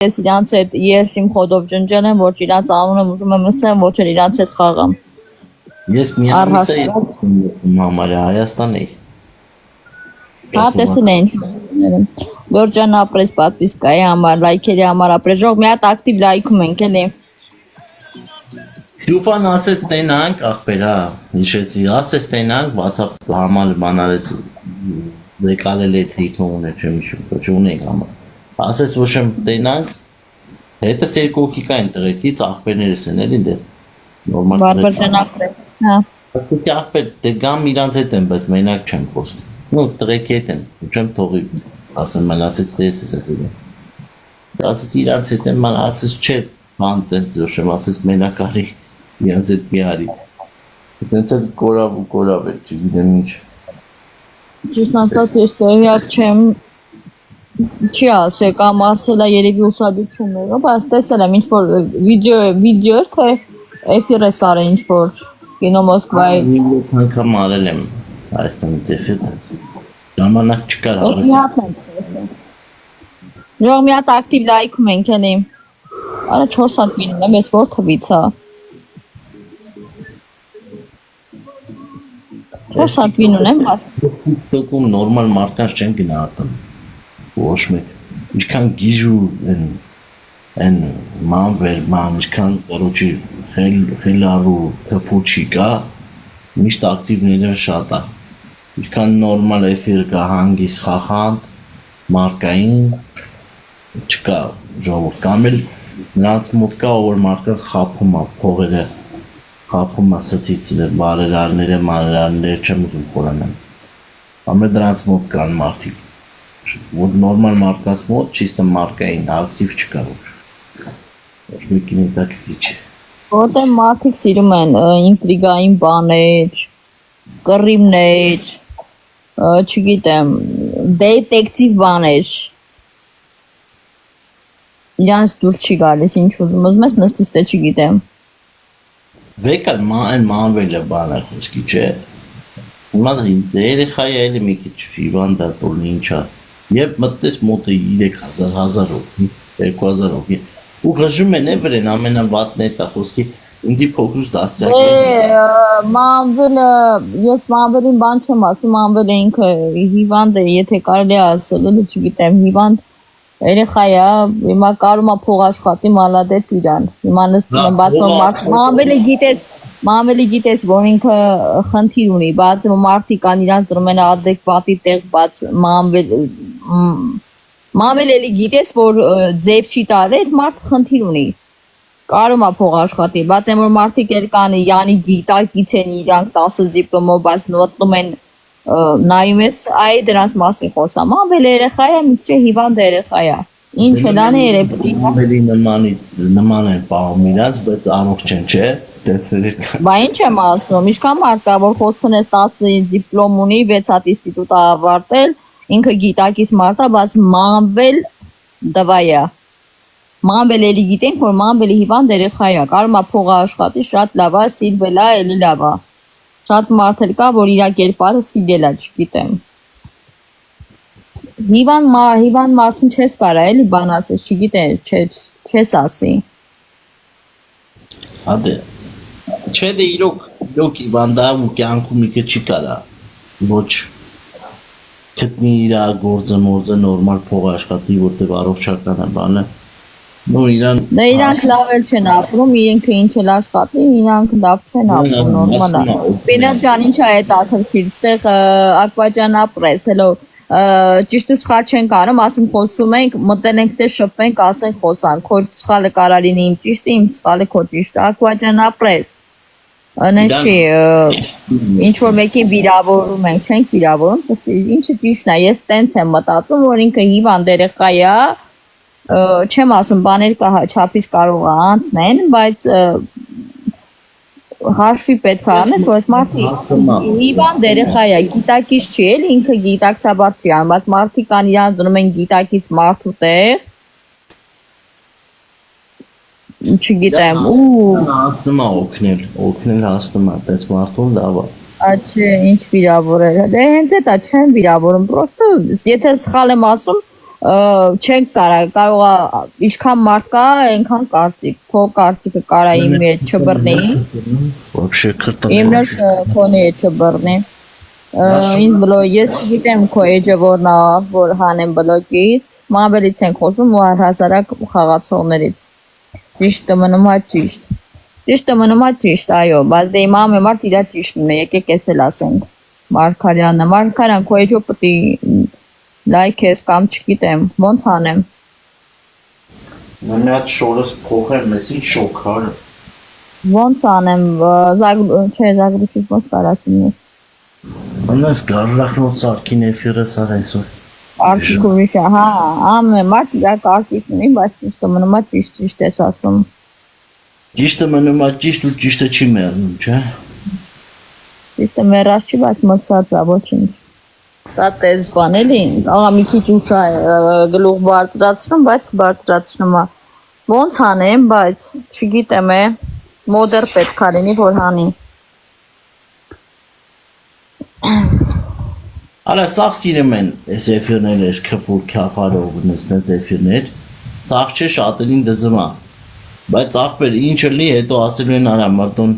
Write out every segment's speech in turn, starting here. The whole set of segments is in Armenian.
ես իրանց հետ ես իմ խոդով ջնջել եմ, ոչ իրանց անունը ուզում եմ լսեմ, ոչ էլ իրանց հետ խաղամ։ Ես միամիսը համարյա Հայաստան էի։ Հա, տեսել են ինչ։ Գորջան ապրես պատվիսկայի համար, լայքերի համար ապրես, ժող մի հատ ակտիվ լայքում ենք, էլի։ Սյուֆան ասեց տենանք, աղբեր, հա, հիշեցի, ասեց տենանք, WhatsApp համար բանարեց, եկալել է թեյթը ուներ, չեմ իշում, ոչ ունենք համար։ Ասեց ոչ եմ տենանք, հետս երկու հոգի կային տղերքից, աղբերներս են էլի դե, նորմալ տղերք։ Գորջան ապրես, հա։ Ասեցի աղբեր, դե գամ իրանց հետ եմ, բայց մենակ չեմ խոսք։ Ну, տղերքի հետ եմ, չեմ թողի, ասեմ, մնացեց դե ես ես եմ։ Ասեցի իրանց հետ եմ, ման ասեց չէ, ման տենց ոչ եմ, ասեց մենակ արի, իրանց հետ մի արի։ Տենց էլ կորավ էր, չգիտեմ ինչ։ Ճիշտ ասած ես տեղյակ չեմ, չի ասել, կամ ասել է երևի ուշադրություն եղավ, բայց տեսել եմ ինչ-որ վիդեո էր, թե էֆիր ես արել ինչ-որ կինո Մոսկվայից։ Անգամ արել եմ Հայաստանից էֆիր տենց, ժամանակ չկար արել։ Ժող մի հատ ակտիվ լայքում ենք էլի, արա 4 հատ վինում եմ, ես որ թվից հա։ 4 հատ վին ունեմ, Տոքում նորմալ մարդկանց չեն գնահատում, ոչ մեկ, ինչքան գիժու են մանվեր, ինչքան կարոչի խելարու կվուչի կա, միշտ ակտիվները շատ է, ինչքան նորմալ էֆիր կա հանգիս խախանդ, մարկային, չկա ժողովուրդ, կամ էլ նրանց մոտ կա, որ մարդկանց խապում է փողերը, խապում է սթից բարերարները, մաներարները չեմ ուզում խորանեմ, ամեն դրանց մոտ կան մարդիկ, որ նորմալ մարդկանց մոտ չիստը մարկային, ակտիվ չկա, ոչ մեկին հետաքրքիր չէ։ որտեղ մարդիկ սիրում են ինտրիգային բաներ, կռիվներ, չգիտեմ, դետեկտիվ բաներ, իրանց դուր չի գալիս, ինչ ուզում ես նստիս թե չգիտեմ։ Վեկալ այն մանվելը բան է խոսքի չէ, հիմա երեխայի այլի մի քիչ հիվանդ է տորն ինչա, երբ մտես մոտը 3000 հոգի, 2000 հոգի, ու ղժում են վրեն ամենավատն է տա խոսքի, ինձի փոքրուց դաստրակ մանվելը, ես մանվելին բան չեմ ասում, մանվելը ինքը հիվանդ է, եթե կարելի է ասել, չգիտեմ, հիվանդ երեխա է, հիմա կարում է փող աշխատի, մալադեց իրան, հիմա նստում են բացում մանվելի գիտես, որ ինքը խնդիր ունի, բացում մարդիկ կան իրանց դրում են ադեկվատի տեղ բաց մանվել էլի գիտես, որ ձև չի տարել, մարդ խնդիր ունի, կարում է փող աշխատի, բաց են որ մարդիկ էլ կան, յանի գիտակից են իրանք 10 դիպլոմով, բայց նոտնում են նայում ես այ դրանց մասին խոսամ, մանվել երեխա է, մի քիչ հիվանդ երեխա է, ինչ հելան է երևի։ Մանվելի նման են պահում իրանց, բայց առողջ են, չէ։ Բա ինչ եմ ասում, ինչքան մարդ կա, որ խոստունես 10 դիպլոմ ունի, 6 հատ ինստիտուտ ավարտել, ինքը գիտակից մարդ է, բայց մանվել դվայա։ Մանվել էլի գիտենք, որ մանվելի հիվանդ երեխա է, կարում է փող աշխատի, շատ լավ է, սիրվել է, էլի լավ է։ Շատ մարդ էլ կա, որ իր կերպարը սիրել է, չգիտեմ։ Հիվանդ մարդուն չես կարա, էլի բան ասես, չգիտեմ, չես ասի։ Հադե, չէ դե իրոք հիվանդա ու կյանքում մի քիչ չի կարա, ոչ գտնի իր գործը մոզը նորմալ փող աշխատի, որտեղ առողջական է բանը, նո իրան։ Դե իրանք լավ էլ չեն ապրում, իրենքը ինչ էլ աշխատի, իրանք լավ չեն ապրում, նորմալ է։ Պինոտ ջան, ինչ է այդ ակրքիր, ստեղ ակվաջան ապրես, հելո, ճիշտ ու սխալ չենք անում, ասում խոսում ենք, մտել ենք թե շփվենք, ասենք խոսանք, քո սխալը կարա լինի իմ ճիշտը, իմ սխալը քո ճիշտը, ակվաջան ապրես։ Անես չի, ինչ որ մեկին վիրավորում ենք, չենք վիրավորում, ինչը ճիշտն է, ես տենց եմ մտածում, որ ինքը հիվանդ երեխա է, չեմ ասում, բաներ կա չափից կարող է անցնեն, բայց հաշվի պետք է անես, որ մարդիկ հիվանդ երեխա է, գիտակից չի էլ, ինքը գիտակցաբար չի անում, բայց մարդիկ կան իրանց դնում են գիտակից մարդու տեղ, չգիտեմ, հասնում է օգնել հասնում է, պես մարդուն լավ է։ Չէ, ինչ վիրավորել, դե հենց էտա չեմ վիրավորում, պրոստը, եթե սխալ եմ ասում, չենք կարող ինչքան մարդ կա, այնքան կարծիք, քո կարծիքը կարա իմ հետ չբռնի, Вообще քրտան։ իմ նոր քոնի հետ չբռնի։ Ինձ բլոկ, ես չգիտեմ քո էջը որն է, որ հանեմ բլոկից, մաբելից ենք խոսում ու առհասարակ խաղացողներից։ Ճիշտը մնում է ճիշտ։ Ճիշտը մնում է ճիշտ, այո, բայց դե իմ ամեն մարդ իր ճիշտն է, եկեք էս էլ ասենք։ Մարգարյան, քո էջը պետք է լայք ես կամ չգիտեմ, ոնց անեմ։ Մենակ շորս փոխեմ, ես ինչ շոքար։ Ոնց անեմ, զագրուշից ոնց կարասին ես։ Անես գարրախնոց սարքին էֆիրը սար այսօր։ Արտիք ուրիշ է, հա, ամեն մարդ իրակ արտիք ունի, բայց ճիշտը մնում է ճիշտ ես ասում։ Ճիշտը մնում է ճիշտ ու ճիշտը չի մեռնում, չէ։ Ճիշտը մեռած չի, բայց մրսած է, ոչինչ։ Դա տես բան էլի, աղա մի քիչ ուշ է գլուխ բարձրացնում, բայց բարձրացնում է։ Ոնց անեմ, բայց չգիտեմ է, մոդեր պետք է լինի, որ հանի։ Արա սաղ սիրեմ են այս էֆիրներ, այս քֆուր քյաֆարով նստած էֆիրներ, սաղ չէ շատերին դզմա, բայց աղբեր ինչը լի հետո ասելու են արա մրդոն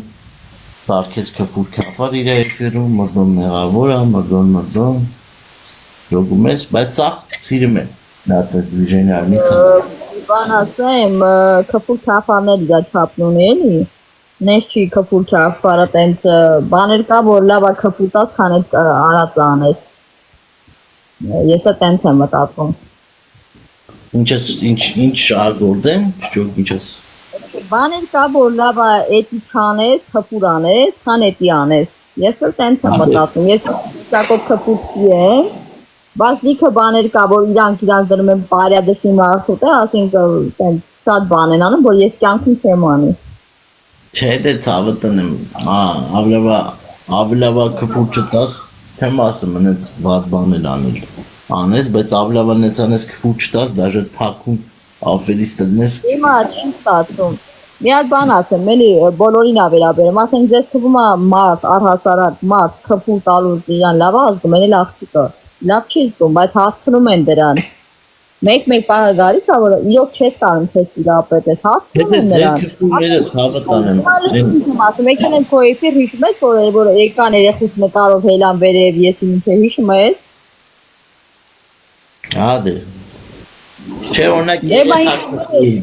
սարքես քֆուր քյաֆար իր էֆիրում, մրդոն մեղավոր է, մրդոն, Ռոգում ես, բայց սաղ սիրեմ են, նատես վիժենի արմի կան։ Բան ասեմ, քֆուր քյաֆարներ իրա չապն ունի էլի, նես չի քֆուր քյաֆարը տենց բաներ կա, որ լավ է քֆուտած քան էտ արած անես։ Ես է տենց եմ մտածում։ Ինչ շարգորդ եմ, չոք ինչ ես։ Բաներ կա, որ լավ է էտի չանես, քֆուր անես, քան էտի անես։ Ես էլ տենց եմ մտածում, ես սակով քֆուրքի եմ, բայց լիքը բաներ կա, որ իրանք դնում են բարյա դշին արդուտ է, ասենք տենց սատ բան են անում, որ ես կյանքում չեմ անի։ Չէ դե ցավը տնեմ, ավլավա քփուր չտաս, չեմ ասում, նենց վատ բան էլ անել։ Անես, բայց ավլավա նենց անես քփուր չտաս, դաժե թակում ավերից տնես։ Հիմա չի ստացվում։ Մի հատ բան ասեմ, էլի բոլորին ա վերաբերում, ասենք ձեզ թվում է մարդ, առհասարակ մարդ քփուր տալու իրան լավ է ազգում, էլ աղջիկը։ Լավ չի զգում, բայց հասցնում են դրան։ Մեկ պահը գալիս է, որ իրոք չես կարում քեզ տիրապետես, հասցնում են նրան։ Ձեր քփուրները ցավը տանեմ։ Ասում եկել են քո էֆիր հիշում ես, որ եկան երեխուց նկարով հելան վերև, ես ինչ է հիշում ես։ Հա դե։ Չէ օրինակ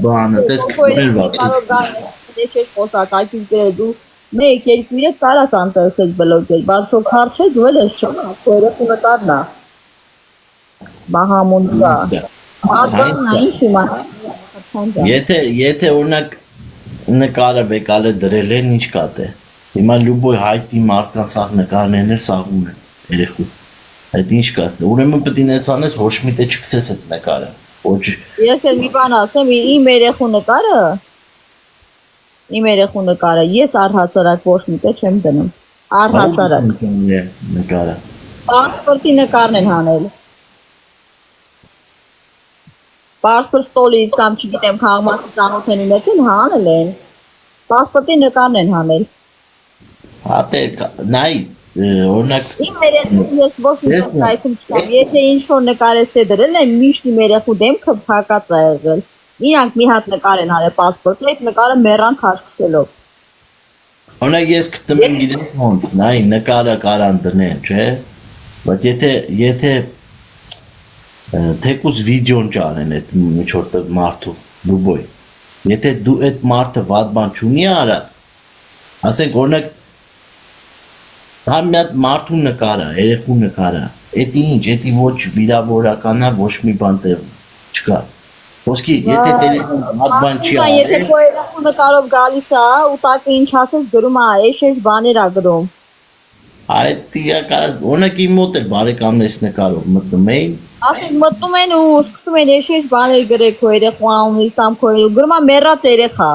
բանը, տես քփուրներ վատ։ Ես ես խոսած, այդպես դու մեկ երկու երեք կարաս անտեսել բլոկել, բայց շո քարտ չէ դու էլ ես չո՞մ, քո երեխու նկարն է։ Բահամունդա։ Ադամն է ինչ հիմա։ Եթե օրինակ նկարը վեկալը դրել են, ինչ կատե։ Հիմա լուբոյ հայտի մարդկանց սաղ նկարներներ սաղում են երեխու։ Այդ ինչ կասե։ Ուրեմն պետք է նենց անես, ոչ մի տե չքսես այդ նկարը։ Ոչ։ Ես էլ մի բան ասեմ, իմ երեխու նկարը, ես առհասարակ ոչ մի տե չեմ դնում։ Առհասարակ։ Նկարը։ Պասպորտի նկարն են հանել։ Պասպորտ ստոլից կամ չգիտեմ քաղաքացի ծանոթ են ունեցել, հանել են։ Պասպորտի նկարն են հանել։ Հա դե նայ օրինակ Իմ երեխու ես ոչ մի կայքում չկամ, եթե ինչ-որ նկարես թե դրել են, միշտ իմ երեխու դեմքը փակած է եղել։ Իրանք մի հատ նկար են հանել պասպորտի, այդ նկարը մեռան քաշքելով։ Օրինակ ես գտնում եմ գիտեմ ոնց, նայ նկարը կարան դնեն, չէ՞։ Բայց եթե թեկուզ վիդեոն ճարեն այդ միջորդը մարդու լուբոյ։ Եթե դու այդ մարդը վատ բան չունի արած, ասենք օրինակ հա մի հատ մարդու նկարը, երեխու նկարը, էդի ինչ, էդի ոչ վիրավորական է, ոչ մի բան տեղ չկա։ Ոսկի, եթե տելեֆոն վատ բան չի արել։ Եթե քո երեխու նկարով գալիս է, ու տակը ինչ ասես գրում է, էշ բաներ է գրում։ Այդ տիակար, օրինակ իմ մոտ էլ բարեկամներս նկարով մտնում էին։ Ասենք մտնում են ու սկսում են էշ բաներ գրել քո երեխու անունից կամ քո երեխու գրում է մեռած երեխա։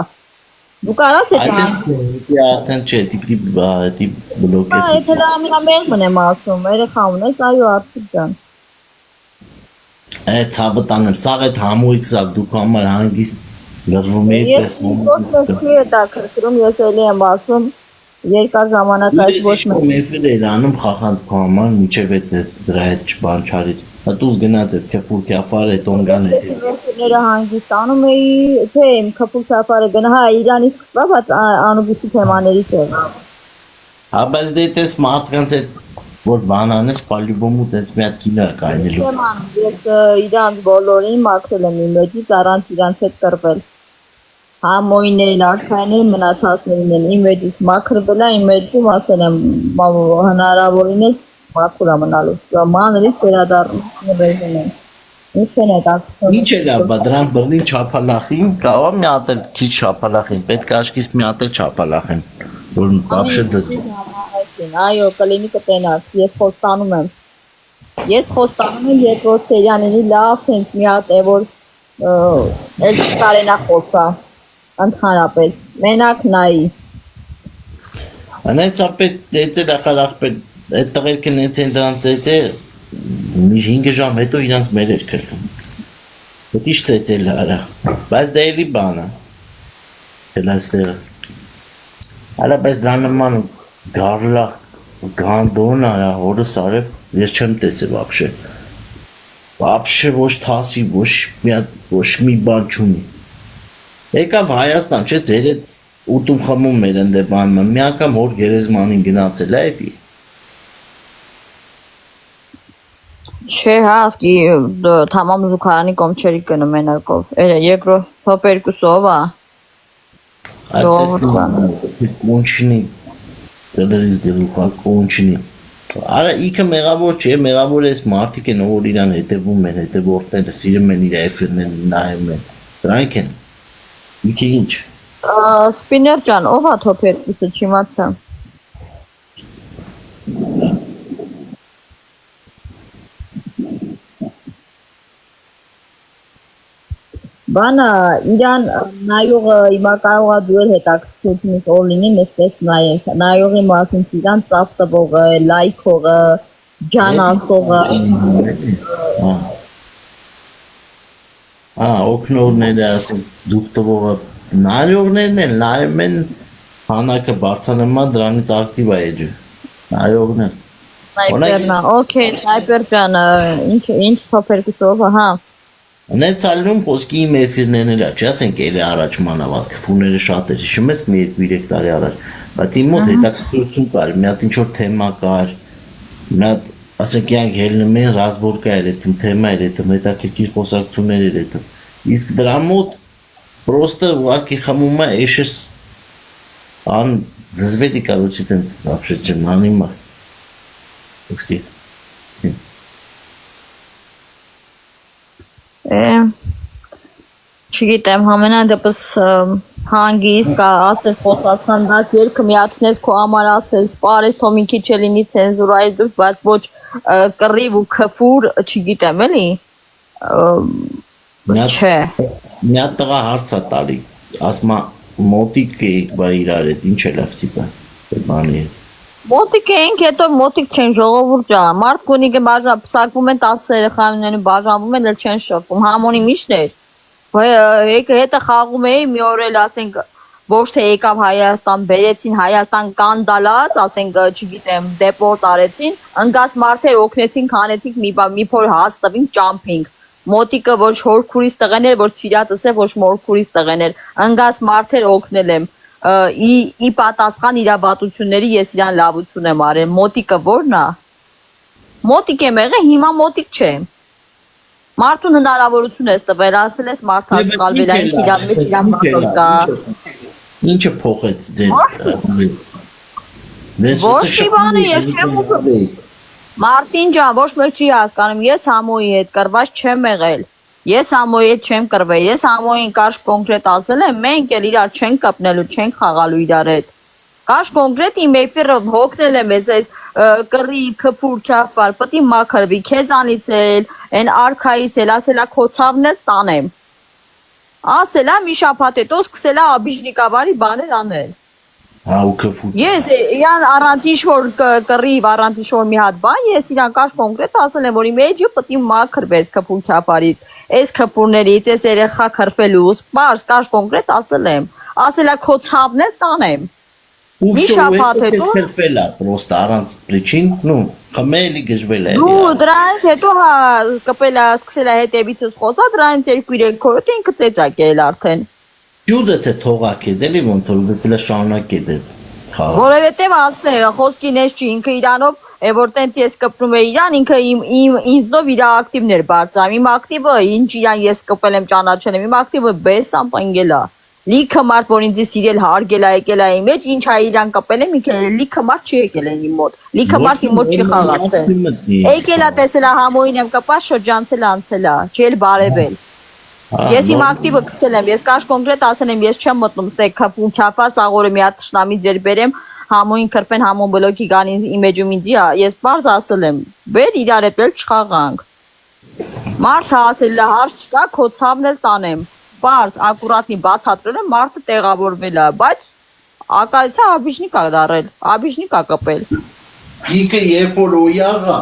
Դու կարաս այդ Այդտեղ չէ, տիպ բլոկեր։ Հա, եթե դա մեղմն եմ ասում, երեխա ունես, այո, արդյոք ջան։ Այդ ցավը տանեմ, սաղ այդ համույթ սաղ դուք համար հանգիստ լրվում եք պես Ես ոչ մի է դա քրկրում, ես էլի եմ ասում, երկար ժամանակ այս ոչ մի։ Ես էլի անում խախանդ քո համար, միջև այդ դրա հետ բան չարիր։ Հատուս գնաց այդ քփուր քյաֆար այդ օնգան հետ։ Ները հանգստանում էի, թե իմ քփուր քյաֆարը գնա, հա Իրանի սկսված անուբիսի թեմաներից է։ Հա բայց դե տես մարդկանց այդ որ բանանես պալյուբոմու տես մի հատ կինա կայնելու։ Ես իրանց բոլորին մաքրել եմ իմ մեջից առանց իրանց հետ կռվել։ Համոյնել, արքայնել մնացածներին են իմ մեջից մաքրվել է, իմ մեջում ասել եմ հնարավորինս մաքուր մնալու։ Մանրից վերադառնում եմ։ Ինչ են այդ Ինչ է լավ, բա դրան բռնի չափալախին, կարո՞ղ մի հատ էլ քիչ չափալախին, պետք է աշկից մի հատ էլ չափալախին, որ բաբշե դզ։ Այո, կլինի կտենաս, ես խոստանում եմ։ Ես խոստանում եմ երկրորդ սերիաների լավ sense մի հատ է որ էլ կարենա խոսա ընդհանրապես մենակ նայի Անից ապետ դեծել ախալ ախպետ այդ տղերքը նենց են դրանց է մի 5 ժամ հետո իրանց մեր էր քրվում Պետք է ծեծել արա բայց դա էլի բան է դելաստերը Արա բայց դրա նման գարլա գանդոն արա հորս արև ես չեմ տեսել вообще ոչ թասի ոչ մի բան չունի Եկավ Հայաստան չէ ձեր այդ ուտում խմում մեր ընդ բանը մի անգամ հոր գերեզմանին գնացել է էդի Չէ հա ասկի թամամ զուգարանի կոմչերի կնում մենակով երկրորդ top 2-ով է Կոնչինի դերից գլուխա կոնչինի Արա իքը մեղավոր չէ մեղավոր էս մարդիկ են որ իրան հետևում են հետևորդները սիրում են իր էֆիրներն նայում են դրանք են Իքի ինչ Սպիներ ջան ով է top 2-ը չիմացա Բանը իրան նայողը հիմա կարող է դու էլ հետաքրքրությունից օր լինի նստես նայես նայողի մասին իրան ծավ տվողը լայքողը ջան ասողը օգնողները դուք տվողը նայողներն են նայում են հանակը բարձանեմա դրանից ակտիվ է էջը նայողներ Սնայպերն է օքեյ սնայպեր ջան ինչ top 2-ով հա Նենց ալնում խոսքի իմ էֆիրներն էլ չի ասենք էլի առաջ մանավանդ քֆուները շատ էր հիշում ես մի 2-3 տարի առաջ բայց իմ մոտ հետաքրքրություն կար մի հատ ինչ որ թեմա կար մի հատ ասենք յանք ելնում են ռազմորկա էր այդ թեմա էր այդ հետաքրքիր խոսակցություններ էր այդ իսկ դրա մոտ պրոստը ուղղակի խմում է էշես ան զզվետի կարոջից են вообще չեմ անիմաստ Ոսկի Չգիտեմ, համենայն դեպս հանգիստ կա ասես խոսացան դակ երկը միացնես քո համար ասես սպարես թո մի քիչ լինի ցենզուրայի դուք բայց ոչ կռիվ ու քֆուր չգիտեմ էլի չէ Մի հատ տղա հարց է տալի ասма մոտիկ եք բա իրար հետ ինչ է լավ տիպը բանի Մոտիկ ենք հետո մոտիկ չեն ժողովուրդ ջան մարդ կունիկը բաժան փսակվում են 10 երեխաներն բաժանվում են էլ չեն շփվում համոնի միշտ է Եկը հետը խաղում էի մի օր էլ ասենք ոչ թե եկավ Հայաստան բերեցին Հայաստան կանդալած ասենք չգիտեմ դեպորտ արեցին ընկած մարդեր օգնեցին քանեցին մի փոր հաց տվին ճամփինգ մոտիկը ոչ հորքուրից տղեն էր որ ծիրատս է ոչ մորքուրից տղեն էր ընկած մարդեր օգնել եմ ի պատասխան իր բատությունների ես իրան լավություն եմ արել մոտիկը որն է մոտիկ եմ եղել հիմա մոտիկ չեմ Մարդուն հնարավորություն ես տվել, ասել ես մարդը սխալվել այն իրան մեջ իրան մատոց կա Ինչը փոխեց ձեր Ոչ մի բան է ես չեմ ուտել Մարտին ջան ոչ մեկ չի հասկանում ես համոյի հետ կռված չեմ եղել Ես համոյի հետ չեմ կռվել ես համոյին կարճ կոնկրետ ասել եմ մենք էլ իրար չենք կապնելու չենք խաղալու իրար հետ Կարճ կոնկրետ իմ էֆիրը հոգնել եմ ես կռի քփուր քյաֆար պետք է մաքրվի քեզանից էլ Են արքայից էլ ասելա քո ցավն էլ տանեմ Ասելա մի շաբաթ հետո սկսելա աբիժնիկավարի բաներ անել Հա ու քֆուր Ես իրան առանց ինչ-որ կռիվ առանց ինչ-որ մի հատ բան ես իրան կարճ կոնկրետ ասել եմ որ իմ էջը պետք է մաքրվես քփուր քյաֆարից Այս քփուրներից այս երեխա քրֆելուց բարձ կարճ կոնկրետ ասել եմ ասելա քո ցավն էլ տանեմ Մի շաբաթ հետո Ֆելֆելա պրոստը առանց պրիչին, նու խմելի գժվել է։ Դու դրանից հետո հա կպել է սկսել է հետևիցս խոսա դրանից 2-3 օր ինքը ծեծակել արդեն։ Յուզեց է թողա քեզ էլի ոնց որ դեցել է շարունակել է։ Որովհետև ասել է խոսքին էս չի ինքը իրանով որ տենց ես կպնում եմ իրան ինքը ինձնով իր ակտիվներ բարձրամ իմ ակտիվը ինչ իրան ես կպել եմ ճանաչել եմ իմ ակտիվը բեսամ պանգել է լիքը մարդ որ ինձ սիրել հարգել է եկել է իմ մեջ ինչ է իրան կպել եմ ինքը լիքը մարդ չի եկել են իմ մոտ լիքը մարդ իմ մոտ չի խաղացել եկել է տեսել է համոյին եմ կպած շրջանցել անցել է չել բարևել Ես իմ ակտիվը գցել եմ ես կաշ կոնկրետ ասել եմ ես չեմ մտնում ստե քափաս աղորը մի հատ թշնամի ձեր բերեմ համոյին քրփեն համոն բլոկի գան իմեջում ինձի ես բարձ ասել եմ բեր իրար հետ էլ չխաղանք մարդը ասել է հարց չկա քո ցավն էլ տանեմ բարձ ակուրատնի բացատրել եմ մարդը տեղավորվել է բայց ակալցա աբիջնի կա դարել աբիջնի կա կպել Իքը երբ որ օյաղա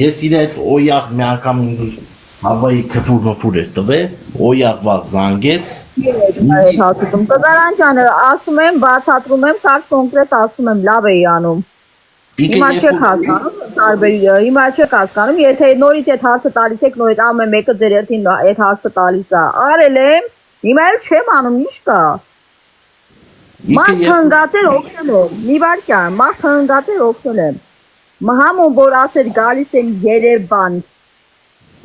ես իր այդ օյաղ մի անգամ ինձ հավայի քֆուր է տվել օյաղ վաղ զանգեց Կգարանջանը ասում եմ բացատրում եմ կարճ կոնկրետ ասում եմ լավ էի անում Հիմա չեք հասկանում տարբեր հիմա չեք հասկանում եթե նորից այդ հարցը տալիս եք նորից ամեն մեկը ձեր երթին այդ հարցը տալիս է արել եմ հիմա էլ չեմ անում ինչ կա Մարդ հնգացել օգնել եմ մի վարքյան մարդ հնգացել օգնել եմ Մհամոն որ ասել գալիս եմ Երևան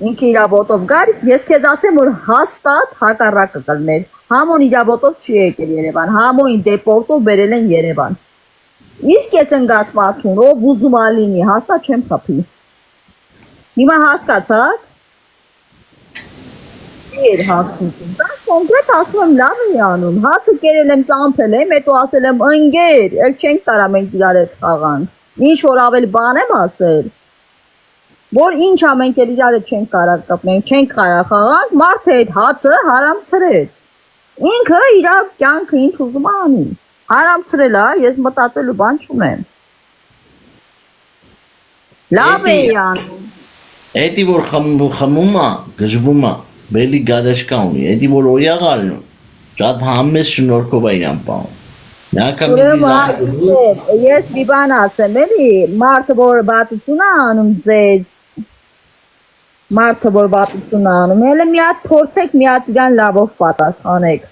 Ինքը իր ոտով գար, ես քեզ ասեմ որ հաստատ հակառակը կլներ։ Համոն իր ոտով չի եկել Երևան, համոին դեպորտով բերել են Երևան։ Իսկ ես ընկած մարդուն, ով ուզում ա լինի, հաստատ չեմ խփի։ Հիմա հասկացաք։ Իր հասկացում։ Դա կոնկրետ ասում եմ լավ է անում։ Հացը կերել եմ, ճամփել եմ, հետո ասել եմ ընկեր, ել չենք տարա մենք իրար հետ խաղանք։ Ինչ որ ավել բան եմ ասել։ Որ ինչ ամենք էլ իրար չենք կարա կապնենք, չենք կարա խաղանք, մարդը այդ հացը հարամցրեց։ Ինքը իր կյանքը ինչ ուզում անի։ Հարամցրել է, ես մտածելու բան չունեմ։ Լավ է անում։ Էդի որ խմում է, գժվում է, բելի գարեշկա ունի, էդի որ օյաղ ալնում, շատ համես շնորհքով է իրան պահում։ Ես մի բան ասեմ էլի, մարդը որ բացություն է անում ձեզ, մարդը որ բացություն է անում, հələ մի հատ փորձեք մի հատ իրան լավով պատասխանեք,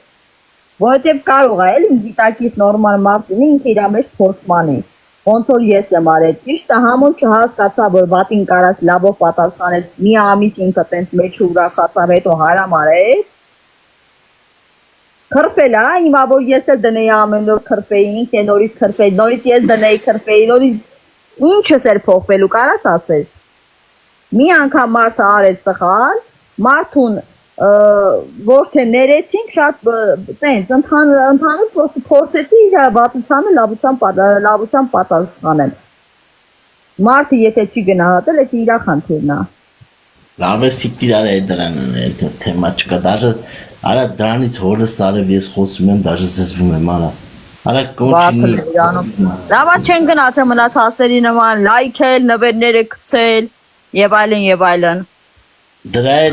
որովհետև կարող է էլի գիտակից նորմալ մարդին ինքը իր մեջ փորձմանի, ոնց որ ես եմ արել, ճիշտ է համոն չհասկացա, որ բատին կարաս լավով պատասխանեց, մի ամիս ինքը տենց մեջ ուրախացավ, հետո հարամ արեց, Քրփել է, հիմա որ ես էլ դնեի ամեն օր քրփեի, ինքն նորից քրփեի, նորից ես դնեի քրփեի, նորից ինչս էր փոխվելու, կարաս ասես։ Մի անգամ մարդը արեց սխալ, մարդուն որ թե ներեցինք շատ տենց ընդհանուր փորձեցի իր վատությանը լավությամբ պատասխանել։ Մարդը եթե չի գնահատել, դա իր խնդիրն է։ Լավ է սիկտիրար է դրան թեմա չկա, դաժե Արա դրանից հորս արև ես խոսում եմ, դաժե զզվում եմ, արա կոչինի Լավա չեն գնացել մնացածների նման, լայքել, նվերները գցել և այլն և այլն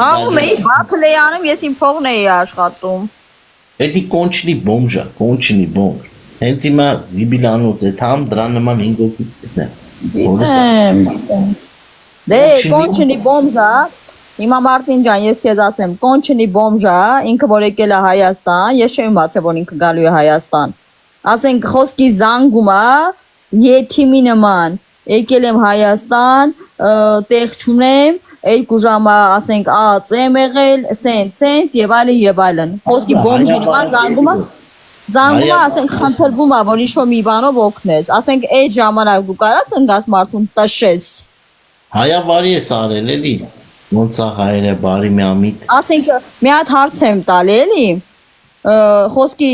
Համում էի, բաթլ էի անում, ես իմ փողն էի աշխատում Էդի կոնչինի բոմժա, կոնչինի բոմժ Հենց իմա զիբիլանոց էդ համ դրան նման հինգոքի Դե կոնչինի բոմժա Հիմա Մարտին ջան, ես քեզ ասեմ, կոնչինի բոմժա, ինքը որ եկել է Հայաստան, ես չեմ իմացել, որ ինքը գալու է Հայաստան։ Ասենք խոսքի զանգում է, եթիմի նման, եկել եմ Հայաստան, տեղ չունեմ, 2 ժամ ասենք ած եմ եղել, սենց եւ այլն։ Խոսքի բոմժի նման զանգում է, ասենք խնդրվում է, որ ինչ-որ մի բանով օգնես։ Ասենք այդ ժամանակ դու կարաս ընկած մարդուն տշես։ Հայավարի ես արել էլի։ Ոնց է հայերը բարի մի ամիտ Ասենք մի հատ հարց եմ տալի էլի խոսքի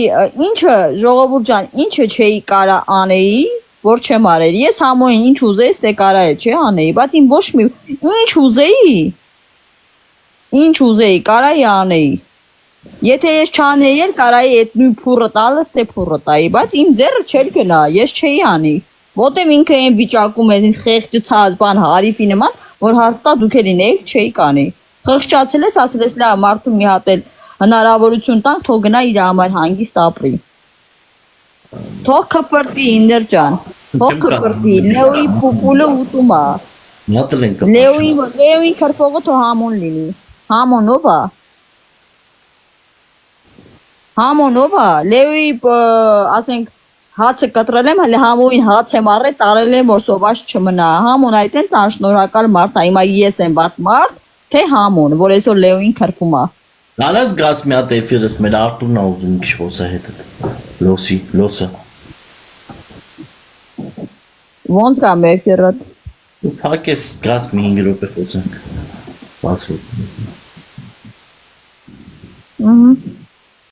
ինչը ժողովուրդ ջան ինչը չէի կարա անեի որ չեմ արել ես համոյին ինչ ուզեի ստե կարա է չէ անեի բայց իմ ոչ մի ինչ ուզեի կարայի անեի եթե ես չանեի էլ կարայի այդ նույն փուրը տալը ստե փուրը տայի բայց իմ ձեռը չէր գնա ես չէի անի Ոտեմ ինքը այն վիճակում է խեղճացած բան հարիվի նման որ հաստատ դուք լինեիք չէի կանի խղճացել ես ասել ես լավ մարդու մի հատ էլ հնարավորություն տանք թող գնա իր համար հանգիստ ապրի Թող կպրտի ինդեր ջան։ Թող կպրտի։ Լեոյի պուպուլը ուտում է։ Նատել են Լեոյի քրփողը թող համոն լինի։ Համոնով է։ Համոնով է։ Լեոյի ասենք հացը կտրել եմ, հələ համոյին հաց եմ առել, տարել եմ, որ սոված չմնա։ Համոն այդ են տանշնորհակալ մարդ է։ Հիմա ես եմ բաց մարդ, թե համոն, որ այսօր Լեոյին քրփում է։ Անաս գաս մի հատ էֆիրս մեր Արտուրն ա ուզում քիչ խոսա հետ։ Լոսը։ Ոնց կա մեֆիրը։ Փակես գաս մի 5 րոպե խոսանք։ Բացու։ Ահա։